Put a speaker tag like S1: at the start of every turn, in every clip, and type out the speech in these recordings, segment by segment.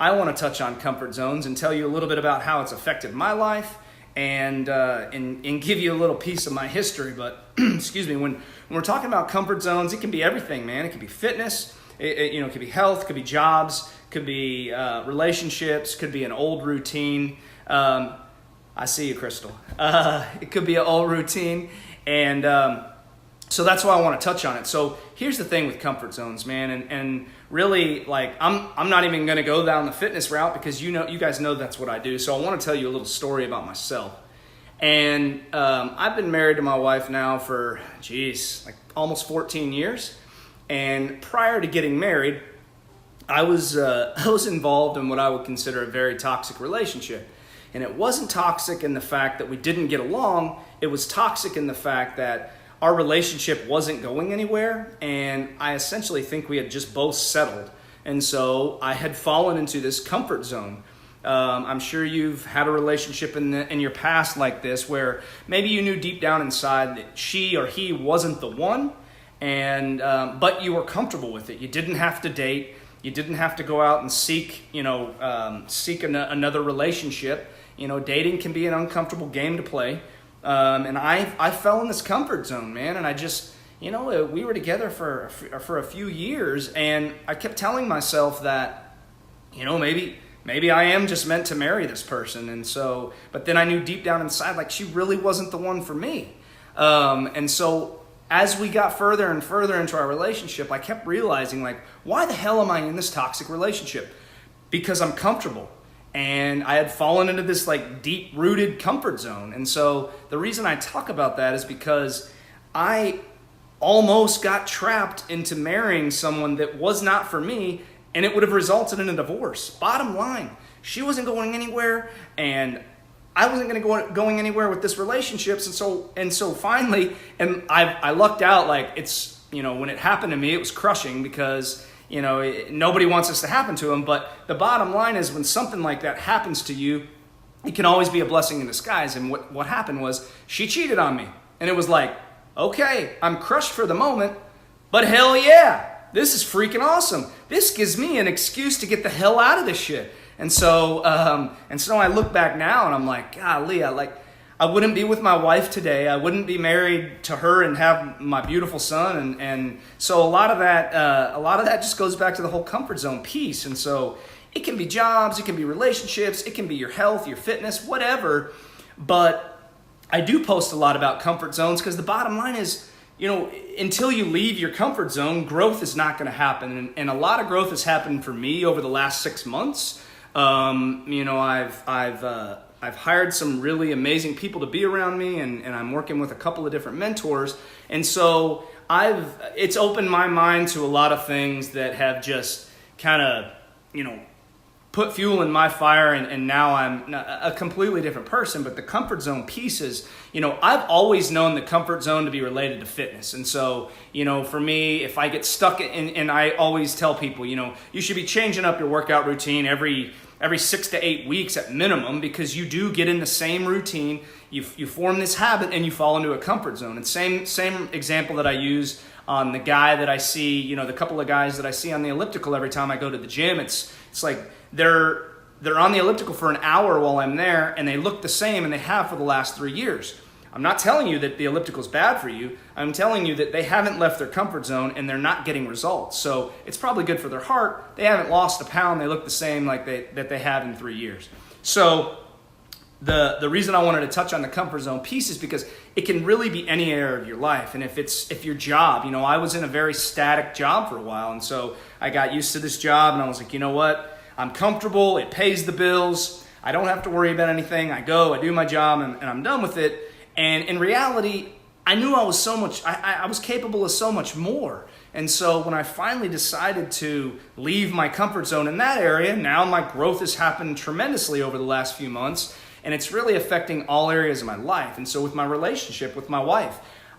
S1: I want to touch on comfort zones and tell you a little bit about how it's affected my life and give you a little piece of my history. But excuse me, when we're talking about comfort zones, it can be everything, man. It can be fitness, it could be health, could be jobs, could be relationships, could be an old routine. I see you, Crystal. It could be an old routine, and so that's why I want to touch on it. So here's the thing with comfort zones, man, and really, like, I'm not even going to go down the fitness route because you guys know that's what I do. So I want to tell you a little story about myself. And I've been married to my wife now for, like almost 14 years. And prior to getting married, I was involved in what I would consider a very toxic relationship. And it wasn't toxic in the fact that we didn't get along. It was toxic in the fact that our relationship wasn't going anywhere, and I essentially think we had just both settled. And so I had fallen into this comfort zone. I'm sure you've had a relationship in your past like this, where maybe you knew deep down inside that she or he wasn't the one, and but you were comfortable with it. You didn't have to date. You didn't have to go out and seek another relationship. Dating can be an uncomfortable game to play. And I fell in this comfort zone, man. And I just, we were together for a few years, and I kept telling myself that, maybe I am just meant to marry this person. And so, but then I knew deep down inside, like, she really wasn't the one for me. And so as we got further and further into our relationship, I kept realizing, like, why the hell am I in this toxic relationship? Because I'm comfortable. And I had fallen into this like deep-rooted comfort zone. And so the reason I talk about that is because I almost got trapped into marrying someone that was not for me, and it would have resulted in a divorce. Bottom line, she wasn't going anywhere, and I wasn't going anywhere with this relationship. And so finally, and I lucked out. Like, it's, when it happened to me, it was crushing because nobody wants this to happen to them. But the bottom line is, when something like that happens to you, it can always be a blessing in disguise. And what happened was, she cheated on me. And it was like, okay, I'm crushed for the moment, but hell yeah, this is freaking awesome. This gives me an excuse to get the hell out of this shit. And so I look back now and I'm like, golly, I wouldn't be with my wife today. I wouldn't be married to her and have my beautiful son. And so a lot of that just goes back to the whole comfort zone piece. And so it can be jobs, it can be relationships, it can be your health, your fitness, whatever. But I do post a lot about comfort zones because the bottom line is, until you leave your comfort zone, growth is not going to happen. And a lot of growth has happened for me over the last 6 months. I've hired some really amazing people to be around me, and I'm working with a couple of different mentors. And so it's opened my mind to a lot of things that have just kind of, put fuel in my fire, and now I'm a completely different person. But the comfort zone piece is, I've always known the comfort zone to be related to fitness. And so, for me, if I get stuck in, and I always tell people, you should be changing up your workout routine every 6 to 8 weeks at minimum, because you do get in the same routine, you form this habit, and you fall into a comfort zone. And same example that I use on the guy that I see, the couple of guys that I see on the elliptical every time I go to the gym. It's like they're on the elliptical for an hour while I'm there, and they look the same, and they have for the last 3 years. I'm not telling you that the elliptical is bad for you. I'm telling you that they haven't left their comfort zone and they're not getting results. So it's probably good for their heart. They haven't lost a pound. They look the same like they have in 3 years. So the reason I wanted to touch on the comfort zone piece is because it can really be any area of your life. And if your job, I was in a very static job for a while. And so I got used to this job, and I was like, you know what? I'm comfortable. It pays the bills. I don't have to worry about anything. I do my job, and I'm done with it. And in reality, I knew I was I was capable of so much more. And so when I finally decided to leave my comfort zone in that area, now my growth has happened tremendously over the last few months, and it's really affecting all areas of my life. And so with my relationship with my wife,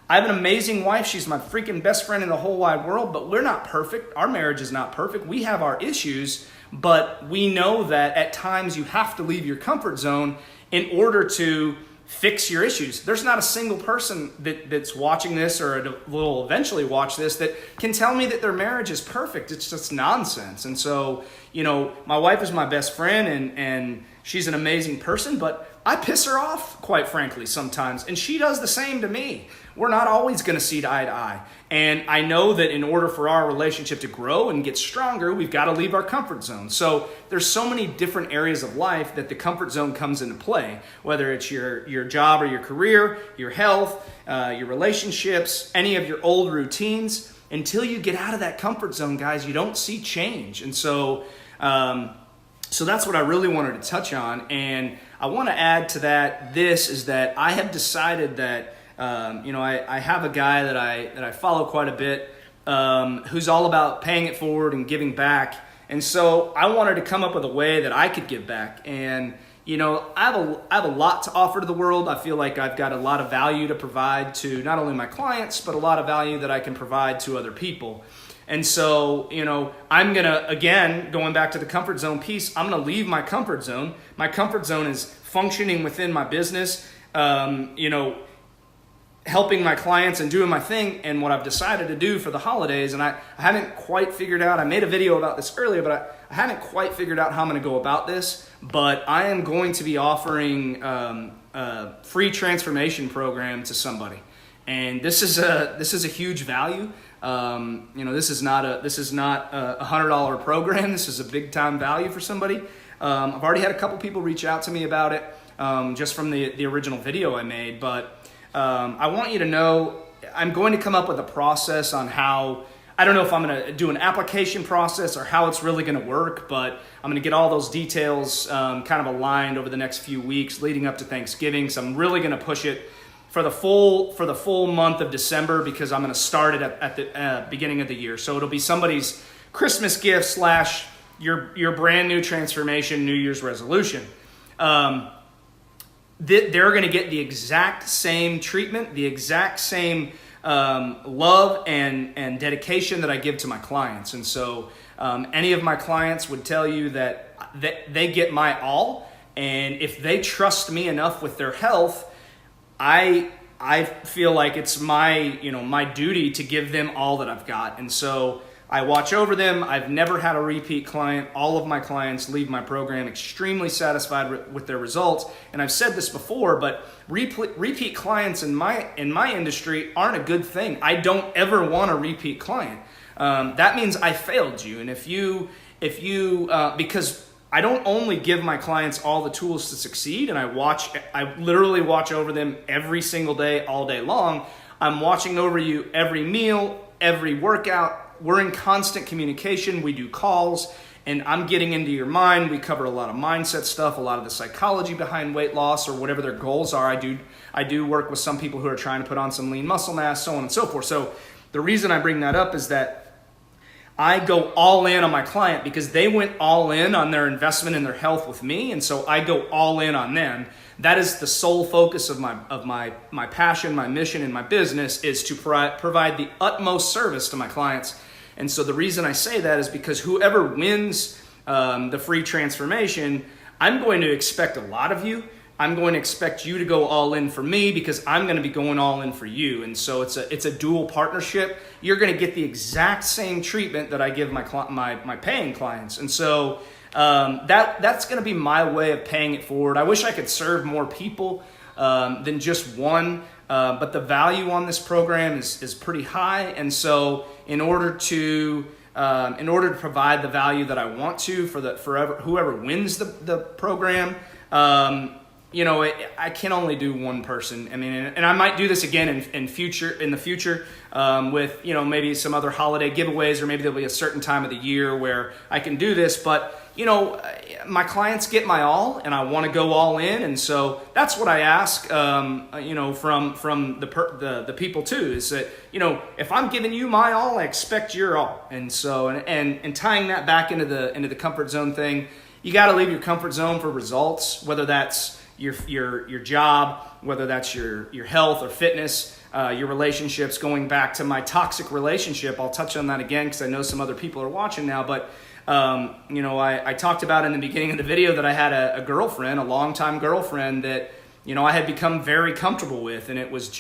S1: I have an amazing wife. She's my freaking best friend in the whole wide world, but we're not perfect. Our marriage is not perfect. We have our issues, but we know that at times you have to leave your comfort zone in order to fix your issues. There's not a single person that's watching this or will eventually watch this that can tell me that their marriage is perfect. It's just nonsense. And so, my wife is my best friend and she's an amazing person, but I piss her off, quite frankly, sometimes. And she does the same to me. We're not always going to see eye to eye. And I know that in order for our relationship to grow and get stronger, we've got to leave our comfort zone. So there's so many different areas of life that the comfort zone comes into play, whether it's your job or your career, your health, your relationships, any of your old routines. Until you get out of that comfort zone, guys, you don't see change. And so that's what I really wanted to touch on. And I want to add to that, is that I have decided that I have a guy that I follow quite a bit, who's all about paying it forward and giving back. And so I wanted to come up with a way that I could give back. And, I have a lot to offer to the world. I feel like I've got a lot of value to provide to not only my clients, but a lot of value that I can provide to other people. And so, I'm going to, again, going back to the comfort zone piece, I'm going to leave my comfort zone. My comfort zone is functioning within my business, helping my clients and doing my thing. And what I've decided to do for the holidays, and I haven't quite figured out, I made a video about this earlier, but I haven't quite figured out how I'm going to go about this. But I am going to be offering a free transformation program to somebody. And this is a huge value. This is not a $100 program. This is a big time value for somebody. I've already had a couple people reach out to me about it, just from the original video I made. But I want you to know I'm going to come up with a process on how. I don't know if I'm going to do an application process or how it's really going to work, but I'm going to get all those details kind of aligned over the next few weeks leading up to Thanksgiving. So I'm really going to push it for the full month of December, because I'm going to start it at the beginning of the year. So it'll be somebody's Christmas gift / your brand new transformation, New Year's resolution. They're going to get the exact same treatment, the exact same love and dedication that I give to my clients. And so any of my clients would tell you that they get my all. And if they trust me enough with their health, I feel like it's my duty to give them all that I've got. And so I watch over them. I've never had a repeat client. All of my clients leave my program extremely satisfied with their results. And I've said this before, but repeat clients in my industry aren't a good thing. I don't ever want a repeat client. That means I failed you. And if you because I don't only give my clients all the tools to succeed, and I literally watch over them every single day, all day long. I'm watching over you every meal, every workout. We're in constant communication. We do calls, and I'm getting into your mind. We cover a lot of mindset stuff, a lot of the psychology behind weight loss or whatever their goals are. I do work with some people who are trying to put on some lean muscle mass, so on and so forth. So the reason I bring that up is that I go all in on my client because they went all in on their investment in their health with me, and so I go all in on them. That is the sole focus of my passion, my mission in my business, is to provide the utmost service to my clients. And so the reason I say that is because whoever wins the free transformation, I'm going to expect a lot of you. I'm going to expect you to go all in for me because I'm going to be going all in for you. And so it's a dual partnership. You're going to get the exact same treatment that I give my paying clients. And so that's going to be my way of paying it forward. I wish I could serve more people than just one, but the value on this program is pretty high. And so in order to provide the value that I want to for whoever wins the program, I can only do one person. I mean, and I might do this again in the future with, maybe some other holiday giveaways, or maybe there'll be a certain time of the year where I can do this. But, my clients get my all, and I want to go all in. And so that's what I ask, from the people too, is that, if I'm giving you my all, I expect your all. And so, and tying that back into the comfort zone thing, you got to leave your comfort zone for results, whether that's your job, whether that's your health or fitness, your relationships. Going back to my toxic relationship, I'll touch on that again because I know some other people are watching now. But I talked about in the beginning of the video that I had a girlfriend, a longtime girlfriend that I had become very comfortable with. And it was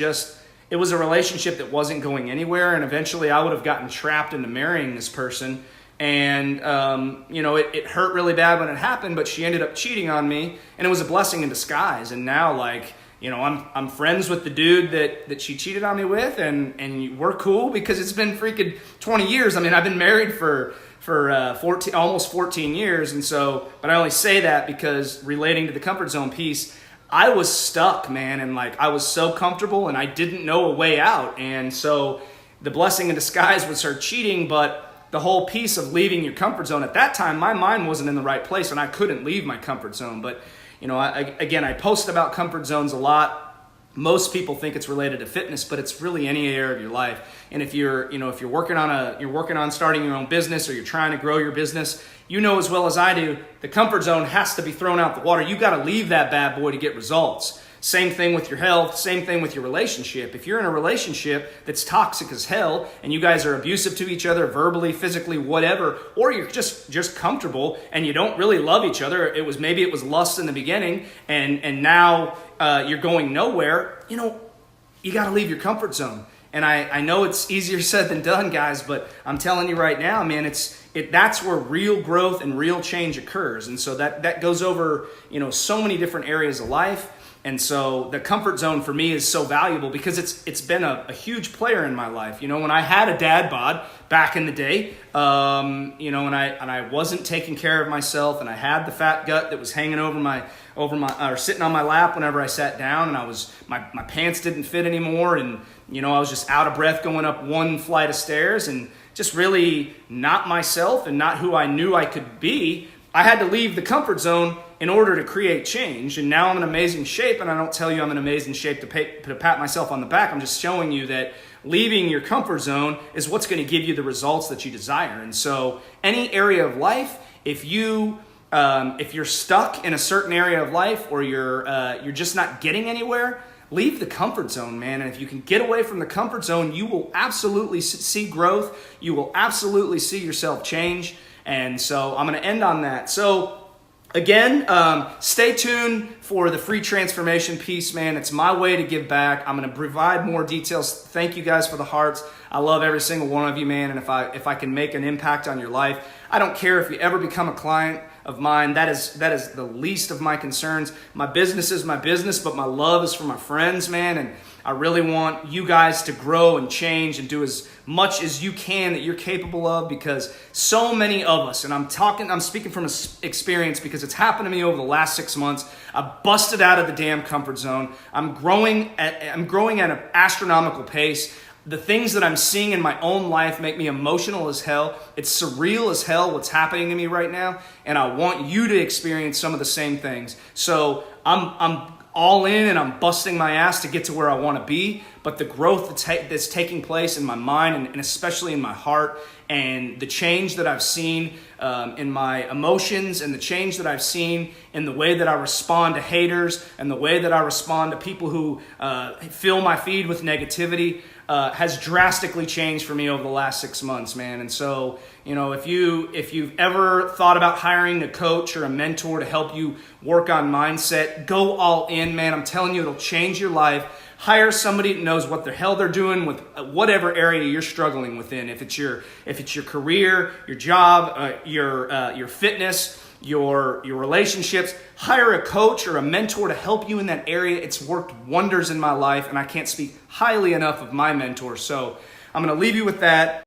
S1: a relationship that wasn't going anywhere. And eventually I would have gotten trapped into marrying this person. And, it hurt really bad when it happened, but she ended up cheating on me, and it was a blessing in disguise. And now, I'm friends with the dude that she cheated on me with, and we're cool because it's been freaking 20 years. I mean, I've been married for almost 14 years. And so, but I only say that because relating to the comfort zone piece, I was stuck, man. And I was so comfortable and I didn't know a way out. And so the blessing in disguise was her cheating, but the whole piece of leaving your comfort zone at that time, my mind wasn't in the right place and I couldn't leave my comfort zone. But, I post about comfort zones a lot. Most people think it's related to fitness, but it's really any area of your life. And if you're working on starting your own business, or you're trying to grow your business, as well as I do, the comfort zone has to be thrown out the water. You got to leave that bad boy to get results. Same thing with your health, same thing with your relationship. If you're in a relationship that's toxic as hell and you guys are abusive to each other, verbally, physically, whatever, or you're just comfortable and you don't really love each other, maybe it was lust in the beginning and now you're going nowhere, you got to leave your comfort zone. And I know it's easier said than done, guys, but I'm telling you right now, man, that's where real growth and real change occurs. And so that goes over, so many different areas of life. And so the comfort zone for me is so valuable because it's been a huge player in my life. When I had a dad bod back in the day, and I wasn't taking care of myself, and I had the fat gut that was hanging over my or sitting on my lap whenever I sat down, and my pants didn't fit anymore, and I was just out of breath going up one flight of stairs and just really not myself and not who I knew I could be. I had to leave the comfort zone in order to create change. And now I'm in amazing shape, and I don't tell you I'm in amazing shape to pat myself on the back. I'm just showing you that leaving your comfort zone is what's going to give you the results that you desire. And so any area of life, if you're stuck in a certain area of life, or you're just not getting anywhere, leave the comfort zone, man. And if you can get away from the comfort zone, you will absolutely see growth. You will absolutely see yourself change. And so I'm going to end on that. So again, stay tuned for the free transformation piece, man. It's my way to give back. I'm going to provide more details. Thank you guys for the hearts. I love every single one of you, man. And if I can make an impact on your life, I don't care if you ever become a client of mine. That is the least of my concerns. My business is my business, but my love is for my friends, man. And I really want you guys to grow and change and do as much as you can that you're capable of, because so many of us, and I'm speaking from experience because it's happened to me over the last 6 months. I busted out of the damn comfort zone. I'm growing at an astronomical pace. The things that I'm seeing in my own life make me emotional as hell. It's surreal as hell what's happening to me right now, and I want you to experience some of the same things. So I'm all in, and I'm busting my ass to get to where I want to be. But the growth that's taking place in my mind and especially in my heart, and the change that I've seen in my emotions, and the change that I've seen in the way that I respond to haters, and the way that I respond to people who fill my feed with negativity, has drastically changed for me over the last 6 months, man. And so, if you've ever thought about hiring a coach or a mentor to help you work on mindset, go all in, man. I'm telling you, it'll change your life. Hire somebody that knows what the hell they're doing with whatever area you're struggling within. If it's your career, your job, your fitness, your relationships, hire a coach or a mentor to help you in that area. It's worked wonders in my life, and I can't speak highly enough of my mentor. So I'm going to leave you with that.